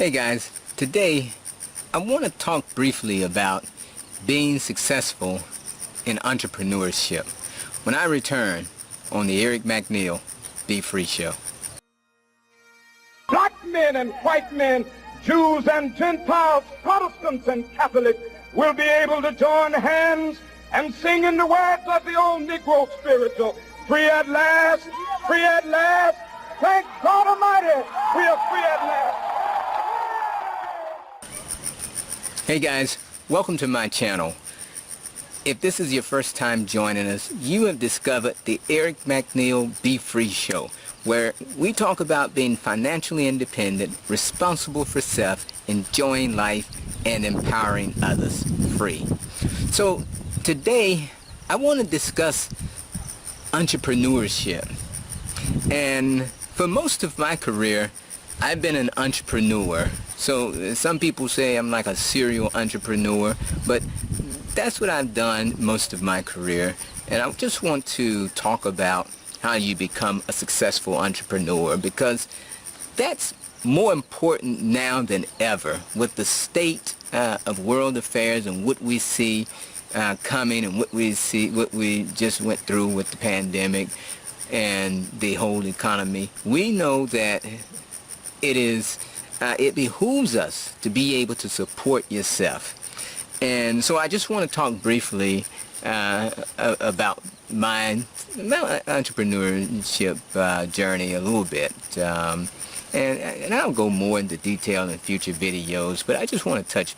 Hey guys, today I want to talk briefly about being successful in entrepreneurship when I return on the Eric McNeil Be Free Show. Black men and white men, Jews and Gentiles, Protestants and Catholics will be able to join hands and sing in the words of the old Negro spiritual, free at last, free at last, thank God Almighty, we are free at last. Hey guys, welcome to my channel. If this is your first time joining us, you have discovered the Eric McNeil Be Free Show, where we talk about being financially independent, responsible for self, enjoying life, and empowering others free. So today, I want to discuss entrepreneurship. And for most of my career, I've been an entrepreneur. So some people say I'm like a serial entrepreneur, but that's what I've done most of my career. And I just want to talk about how you become a successful entrepreneur, because that's more important now than ever with the state of world affairs and what we see coming and what we just went through with the pandemic and the whole economy. We know that it behooves us to be able to support yourself. And so I just want to talk briefly about my entrepreneurship journey a little bit. And I'll go more into detail in future videos, but I just want to touch,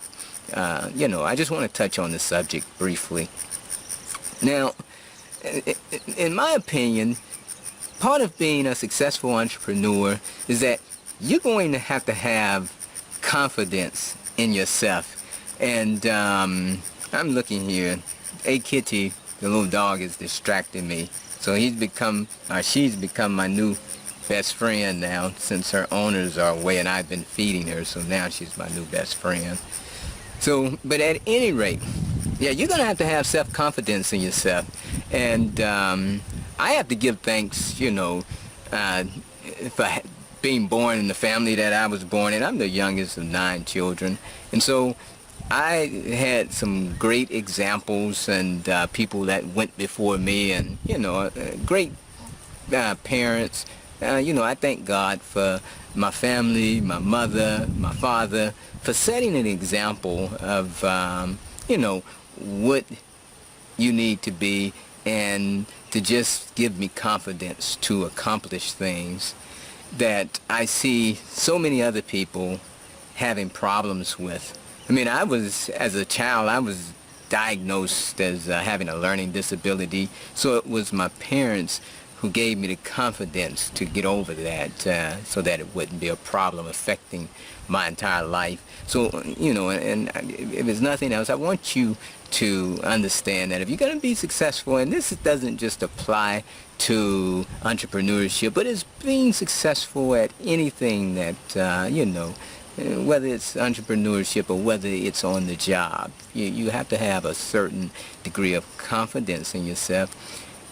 I just want to touch on the subject briefly. Now, in my opinion, part of being a successful entrepreneur is that you're going to have confidence in yourself. And I'm looking here. Hey Kitty, the little dog, is distracting me. So she's become my new best friend now, since her owners are away and I've been feeding her. So now she's my new best friend. So, but at any rate, yeah, you're going to have self-confidence in yourself. And I have to give thanks, for being born in the family that I was born in. I'm the youngest of 9 children. And so I had some great examples and people that went before me, and, great parents. I thank God for my family, my mother, my father, for setting an example of, what you need to be, and to just give me confidence to accomplish things that I see so many other people having problems with. I mean, as a child, I was diagnosed as having a learning disability, so it was my parents who gave me the confidence to get over that, so that it wouldn't be a problem affecting my entire life. So, and if it's nothing else, I want you to understand that if you're going to be successful, and this doesn't just apply to entrepreneurship, but it's being successful at anything that, whether it's entrepreneurship or whether it's on the job, you have to have a certain degree of confidence in yourself.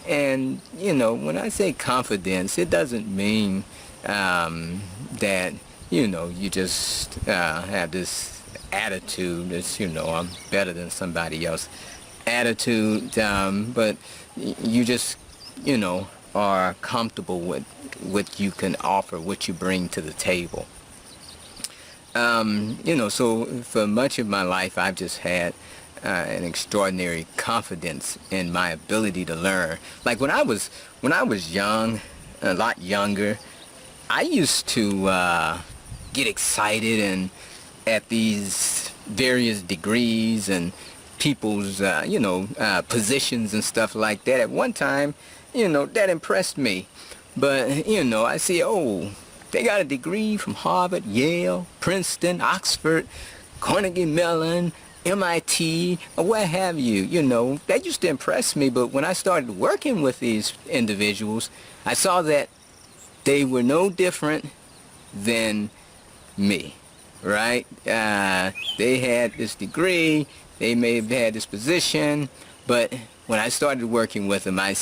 And, when I say confidence, it doesn't mean that, you just have this attitude that's, I'm better than somebody else attitude, but you just, are comfortable with what you can offer, what you bring to the table. So for much of my life, I've just had an extraordinary confidence in my ability to learn. Like when I was young, a lot younger, I used to get excited and at these various degrees and people's positions and stuff like that. At one time, that impressed me. But I see, oh, they got a degree from Harvard, Yale, Princeton, Oxford, Carnegie Mellon, MIT, or what have you. That used to impress me. But when I started working with these individuals, I saw that they were no different than me, right? They had this degree, they may have had this position, but when I started working with them, I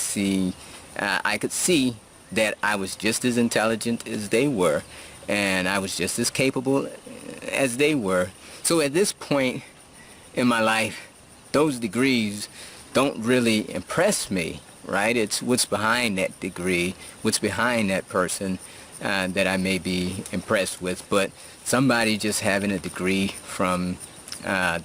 could see that I was just as intelligent as they were, and I was just as capable as they were. So at this point in my life, those degrees don't really impress me, right? It's what's behind that degree, what's behind that person that I may be impressed with. But somebody just having a degree from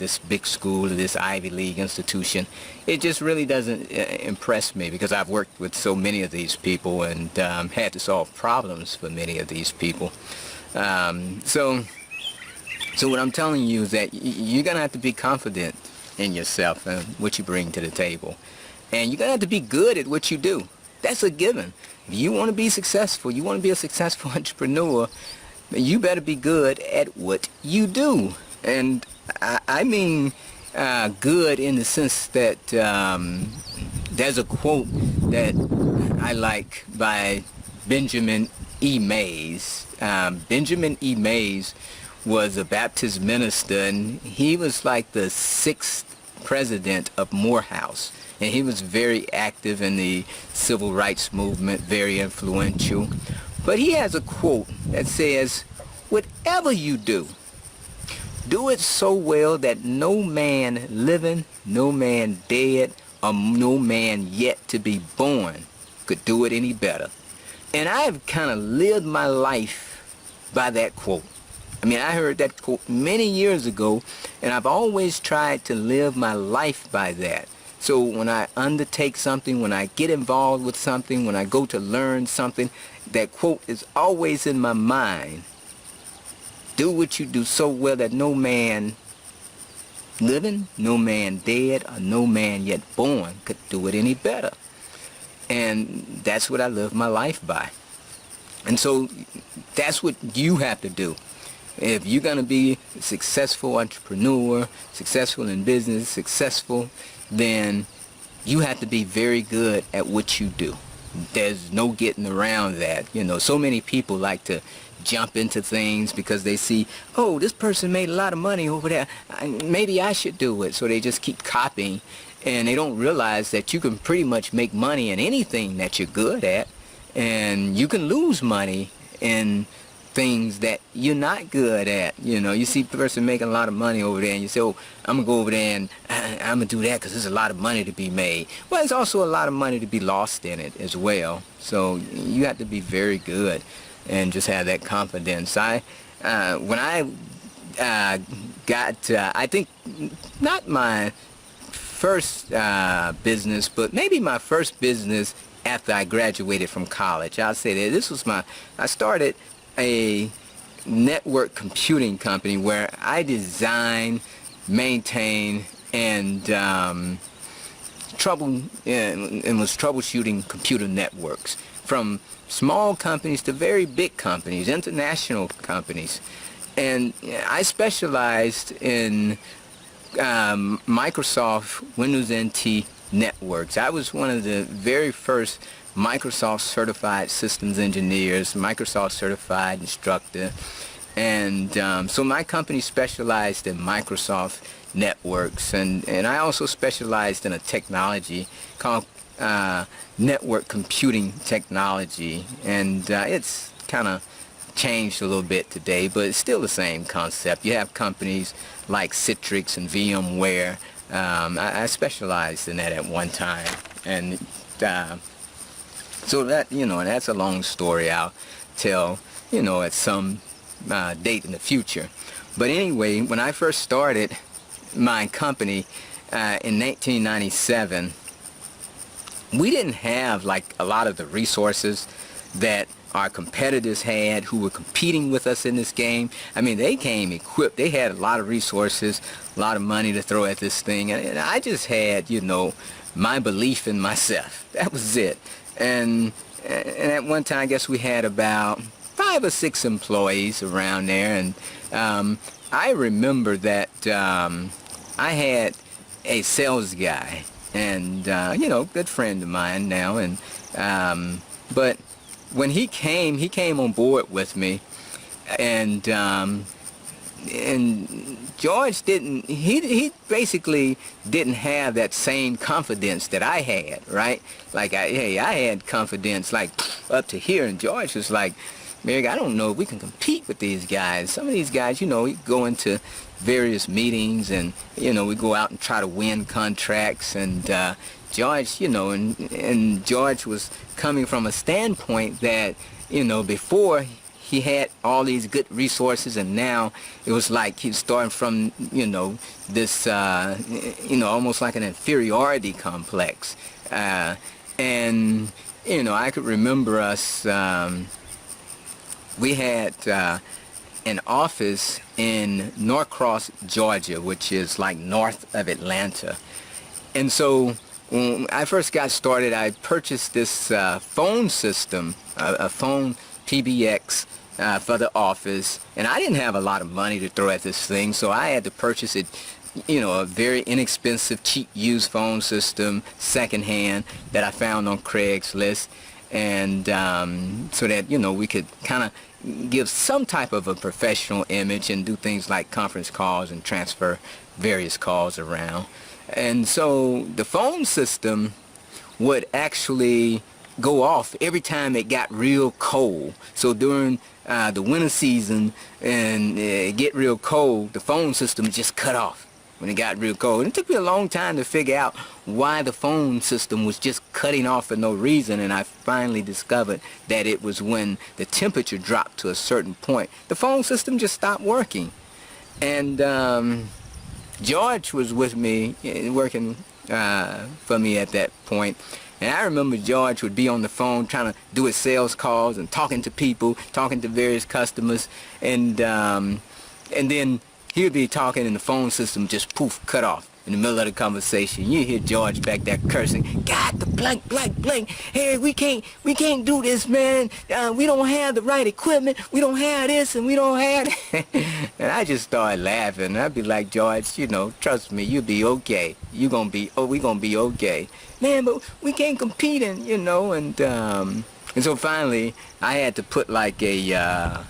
this big school or this Ivy League institution, it just really doesn't impress me, because I've worked with so many of these people and had to solve problems for many of these people. So what I'm telling you is that you're going to have to be confident in yourself and what you bring to the table. And you're going to have to be good at what you do. That's a given. If you want to be successful, you want to be a successful entrepreneur, you better be good at what you do. And I mean good in the sense that there's a quote that I like by Benjamin E. Mays. Benjamin E. Mays was a Baptist minister, and he was like the 6th president of Morehouse. And he was very active in the civil rights movement, very influential. But he has a quote that says, "Whatever you do, do it so well that no man living, no man dead, or no man yet to be born could do it any better." And I've kind of lived my life by that quote. I mean, I heard that quote many years ago, and I've always tried to live my life by that. So when I undertake something, when I get involved with something, when I go to learn something, that quote is always in my mind. Do what you do so well that no man living, no man dead, or no man yet born could do it any better. And that's what I live my life by. And so that's what you have to do. If you're going to be a successful entrepreneur, successful in business, successful, then you have to be very good at what you do. There's no getting around that. You know, so many people like to jump into things because they see, oh, this person made a lot of money over there, maybe I should do it. So they just keep copying, and they don't realize that you can pretty much make money in anything that you're good at, and you can lose money in things that you're not good at. You know, you see a person making a lot of money over there, and you say, oh, I'm gonna go over there and I'm gonna do that because there's a lot of money to be made. Well, there's also a lot of money to be lost in it as well. So you have to be very good and just have that confidence. When I got, I think not my first business, but maybe my first business after I graduated from college. I'll say that this was I started a network computing company where I design, maintain, and was troubleshooting computer networks from small companies to very big companies, international companies. And I specialized in Microsoft Windows NT networks. I was one of the very first Microsoft certified systems engineers, Microsoft certified instructor. And so my company specialized in Microsoft networks, and I also specialized in a technology called network computing technology. And it's kind of changed a little bit today, but it's still the same concept. You have companies like Citrix and VMware. I specialized in that at one time, and so that, you know, that's a long story I'll tell, you know, at some date in the future. But anyway, when I first started my company in 1997, we didn't have like a lot of the resources that our competitors had who were competing with us in this game. I mean, they came equipped. They had a lot of resources, a lot of money to throw at this thing. And I just had, you know, my belief in myself. That was it. And at one time, I guess we had about 5 or 6 employees around there. And I remember that I had a sales guy, and, you know, good friend of mine now. And but when he came on board with me, and George didn't, he basically didn't have that same confidence that I had, right? Like, I had confidence like up to here, and George was like, Meg, I don't know if we can compete with these guys. Some of these guys, you know, we go into various meetings and, you know, we go out and try to win contracts. And George, you know, and George was coming from a standpoint that, you know, before he had all these good resources, and now it was like he was starting from, you know, this, you know, almost like an inferiority complex. And, you know, I could remember us, we had an office in Norcross, Georgia, which is like north of Atlanta. And so when I first got started, I purchased this phone system, a phone PBX for the office, and I didn't have a lot of money to throw at this thing, so I had to purchase it, you know, a very inexpensive, cheap used phone system, secondhand, that I found on Craigslist. And so that, you know, we could kind of give some type of a professional image and do things like conference calls and transfer various calls around. And so the phone system would actually go off every time it got real cold. So during the winter season and it get real cold, the phone system just cut off when it got real cold. And it took me a long time to figure out why the phone system was just cutting off for no reason, and I finally discovered that it was when the temperature dropped to a certain point, the phone system just stopped working. And George was with me, working for me at that point. And I remember George would be on the phone trying to do his sales calls and talking to people, talking to various customers, and then he would be talking and the phone system just poof, cut off in the middle of the conversation. You hear George back there cursing, God, the blank, blank, blank. Hey, we can't do this, man. We don't have the right equipment. We don't have this and we don't have that. And I just started laughing. I'd be like, George, you know, trust me, you'll be okay. We gonna be okay. Man, but we can't compete, and, you know, and so finally I had to put like a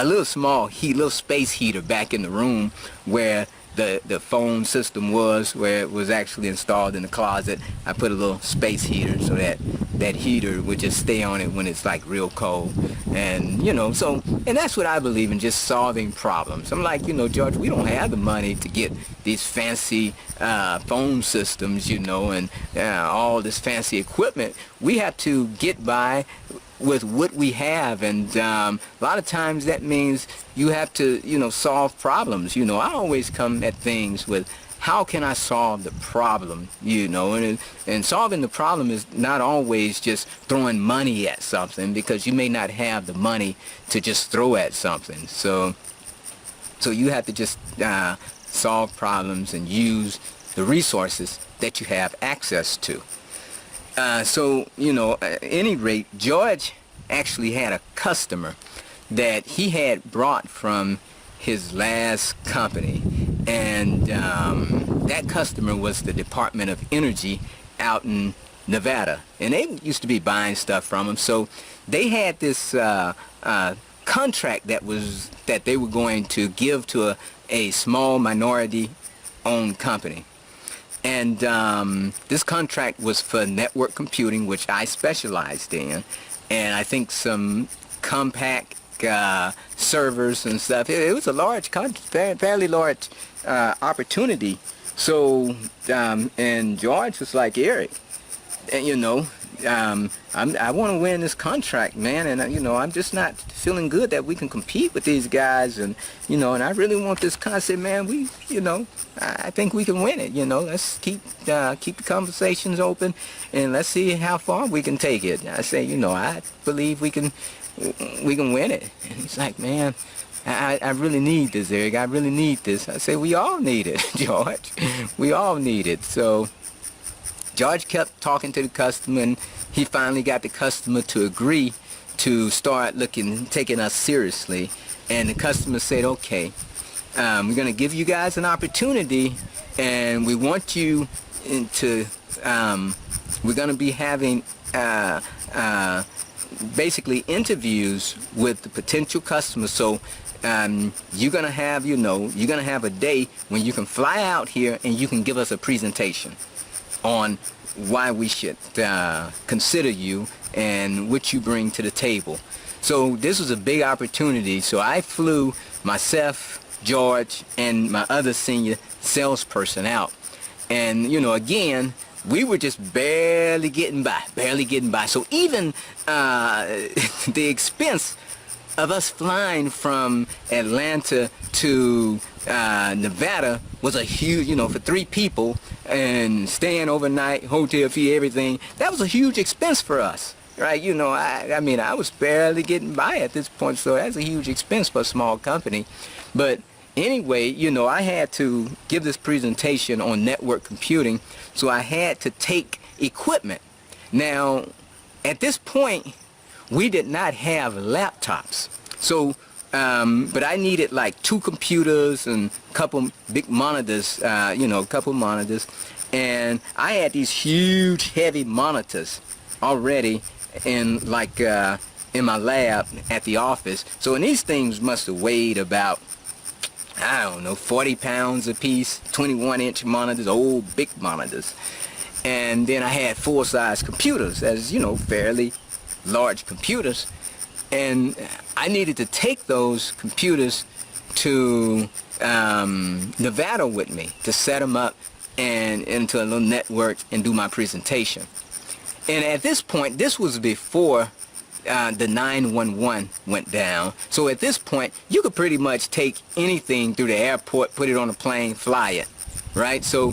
little small little space heater back in the room where the phone system was, where it was actually installed in the closet. I put a little space heater so that that heater would just stay on it when it's like real cold. And, you know, so, and that's what I believe in, just solving problems. I'm like, you know, George, we don't have the money to get these fancy phone systems, you know, and all this fancy equipment. We have to get by with what we have, and a lot of times that means you have to, you know, solve problems. You know, I always come at things with, how can I solve the problem, you know, and solving the problem is not always just throwing money at something, because you may not have the money to just throw at something. So you have to just solve problems and use the resources that you have access to. So, you know, at any rate, George actually had a customer that he had brought from his last company, and that customer was the Department of Energy out in Nevada, and they used to be buying stuff from him. So they had this contract that they were going to give to a small minority-owned company. And this contract was for network computing, which I specialized in, and I think some compact servers and stuff. It was a large, fairly large opportunity. So, and George was like, Eric, you know, I want to win this contract, man, and you know, I'm just not feeling good that we can compete with these guys, and you know, and I really want this concept, man. You know, I think we can win it. You know, let's keep the conversations open, and let's see how far we can take it. I say, you know, I believe we can win it. And he's like, man, I really need this, Eric. I really need this. I say, we all need it, George. We all need it. So George kept talking to the customer, and he finally got the customer to agree to start taking us seriously. And the customer said, okay, we're going to give you guys an opportunity, and we want you to, we're going to be having basically interviews with the potential customers. So you're going to have, you know, you're going to have a day when you can fly out here and you can give us a presentation on why we should consider you and what you bring to the table. So this was a big opportunity. So I flew myself, George, and my other senior salesperson out. And, again, we were just barely getting by. So even the expense of us flying from Atlanta to Nevada was a huge, for 3 people and staying overnight, hotel fee, everything. That was a huge expense for us, right? I was barely getting by at this point, so that's a huge expense for a small company. But anyway, I had to give this presentation on network computing, so I had to take equipment. Now, at this point, we did not have laptops. So, but I needed like 2 computers and a couple big monitors, couple monitors. And I had these huge, heavy monitors already in in my lab at the office. So, and these things must have weighed about, I don't know, 40 pounds a piece, 21-inch monitors, old big monitors. And then I had full-size computers, as fairly large computers. And I needed to take those computers to Nevada with me to set them up and into a little network and do my presentation. And at this point, this was before the 911 went down. So at this point, you could pretty much take anything through the airport, put it on a plane, fly it, right? So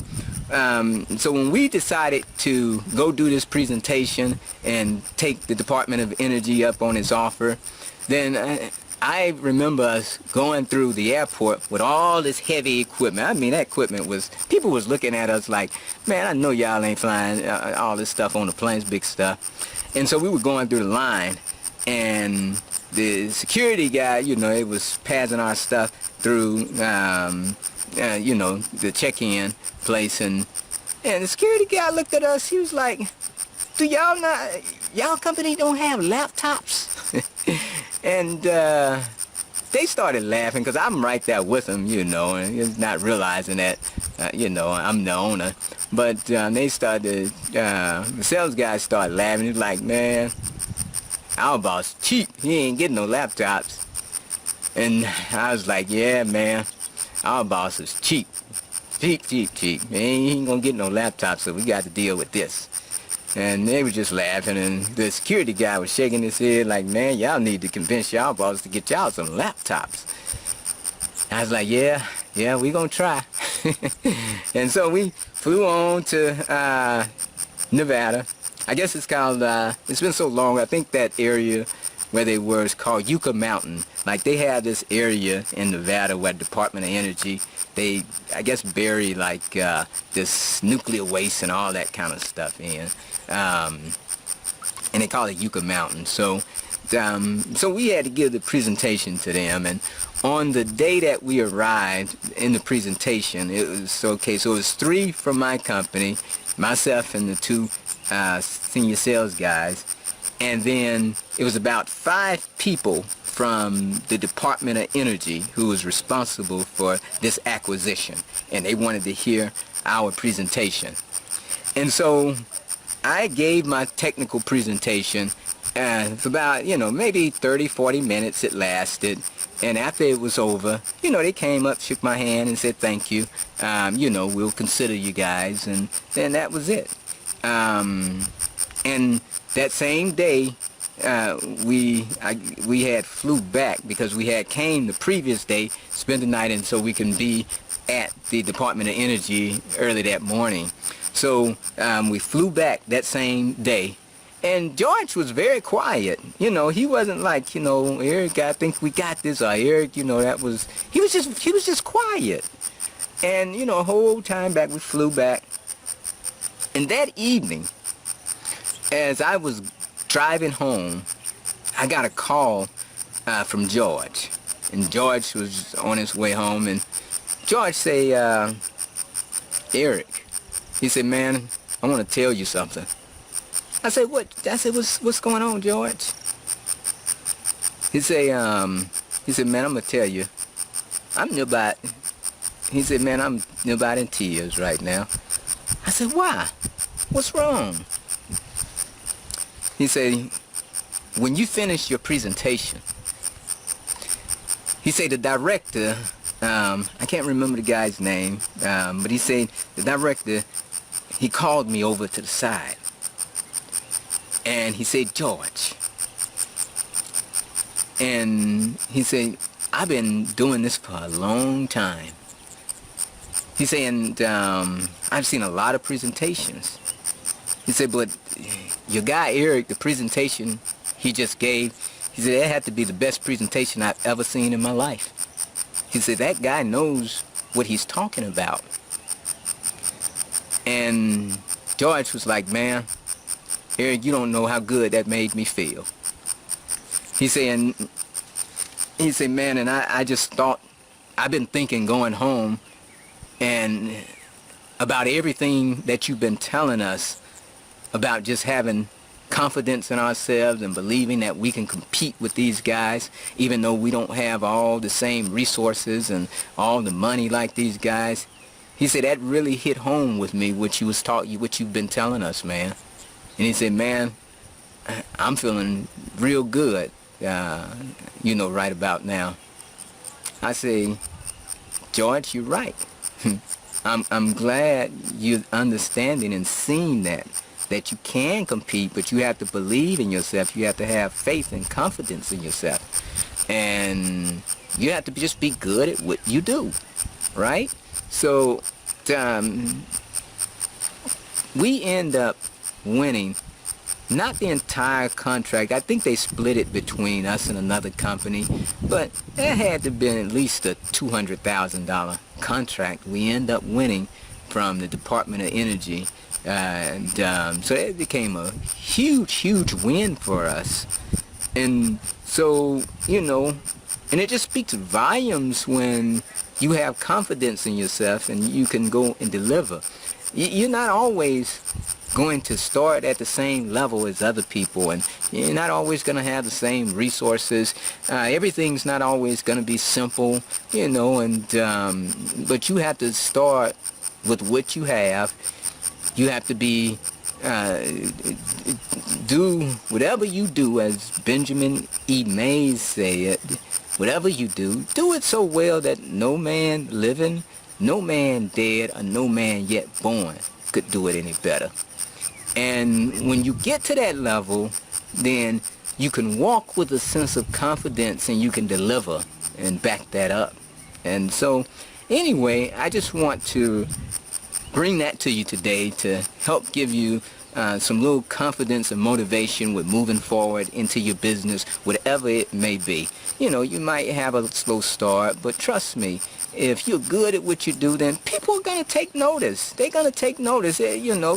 when we decided to go do this presentation and take the Department of Energy up on its offer, then I remember us going through the airport with all this heavy equipment. I mean, that equipment was, people was looking at us like, man, I know y'all ain't flying all this stuff on the planes, big stuff. And so we were going through the line, and the security guy, it was passing our stuff through, the check-in place, and the security guy looked at us. He was like, "Do y'all company don't have laptops?" And they started laughing because I'm right there with them, and not realizing that, I'm the owner. But they started, the sales guy started laughing. He was like, "Man, our boss cheap. He ain't getting no laptops." And I was like, "Yeah, man, our boss is cheap. Cheap. Man, he ain't gonna get no laptops, so we got to deal with this." And they were just laughing, and the security guy was shaking his head like, "Man, y'all need to convince y'all boss to get y'all some laptops." I was like, yeah, we gonna try. And so we flew on to Nevada. I guess it's called, it's been so long, I think that area where they were is called Yucca Mountain. Like, they have this area in Nevada where the Department of Energy, they, I guess, bury like this nuclear waste and all that kind of stuff in. And they call it Yucca Mountain. So we had to give the presentation to them, and on the day that we arrived in the presentation, it was okay. So it was 3 from my company, myself and the 2 senior sales guys, and then it was about 5 people from the Department of Energy who was responsible for this acquisition, and they wanted to hear our presentation. And so I gave my technical presentation for about, maybe 30-40 minutes it lasted. And after it was over, they came up, shook my hand and said thank you. We'll consider you guys, and then that was it. And that same day, we had flew back because we had came the previous day, spent the night, and so we can be at the Department of Energy early that morning. So we flew back that same day, and George was very quiet. He wasn't like, Eric, I think we got this, or Eric, he was just quiet. And the whole time back, we flew back. And that evening, as I was driving home, I got a call from George, and George was on his way home, and George say, "Eric," he said, "Man, I want to tell you something." I said, "What?" I said, "What's going on, George?" He said, "Man, I'm gonna tell you, he said, "Man, I'm near about in tears right now." I said, "Why? What's wrong?" He said, when you finish your presentation, he said the director, I can't remember the guy's name, but he said the director, he called me over to the side. And he said, George. And he said, I've been doing this for a long time. He said, and I've seen a lot of presentations. He said, but your guy Eric, the presentation he just gave, he said, that had to be the best presentation I've ever seen in my life. He said, that guy knows what he's talking about. And George was like, man, Eric, you don't know how good that made me feel. He said, man, and I just thought, I've been thinking going home and about everything that you've been telling us about just having confidence in ourselves and believing that we can compete with these guys, even though we don't have all the same resources and all the money like these guys. He said, that really hit home with me, what you've been telling us, man. And he said, man, I'm feeling real good, right about now. I say, George, you're right. I'm glad you're understanding and seeing that you can compete, but you have to believe in yourself. You have to have faith and confidence in yourself. And you have to just be good at what you do, right? So we end up winning, not the entire contract. I think they split it between us and another company, but it had to be at least a $200,000 contract we end up winning from the Department of Energy. And so it became a huge win for us. And so, and it just speaks volumes when you have confidence in yourself and you can go and deliver. You're not always going to start at the same level as other people, and you're not always going to have the same resources. Everything's not always going to be simple, but you have to start with what you have. You have to do whatever you do, as Benjamin E. Mays said, whatever you do it so well that no man living, no man dead, or no man yet born could do it any better. And when you get to that level, then you can walk with a sense of confidence and you can deliver and back that up. And so, anyway, I just want to bring that to you today to help give you some little confidence and motivation with moving forward into your business, whatever it may be. You might have a slow start, but trust me, if you're good at what you do, then people are going to take notice. They're going to take notice,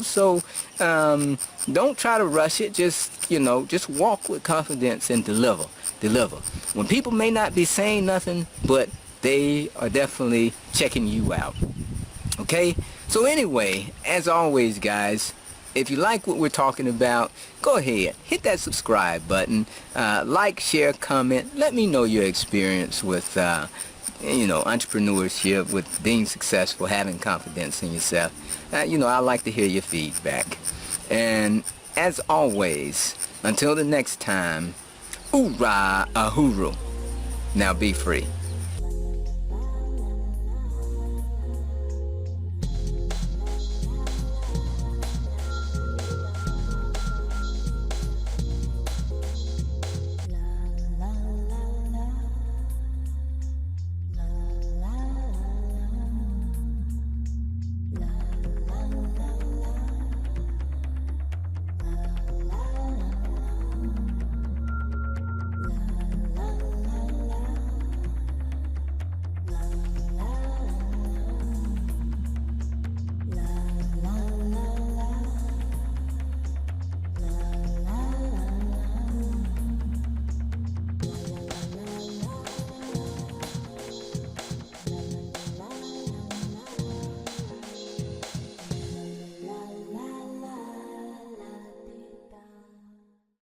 so don't try to rush it. Just walk with confidence and deliver. When people may not be saying nothing, but they are definitely checking you out. Okay? So anyway, as always, guys, if you like what we're talking about, go ahead, hit that subscribe button, like, share, comment. Let me know your experience with, entrepreneurship, with being successful, having confidence in yourself. I like to hear your feedback. And as always, until the next time, hoorah, ahuru. Now be free.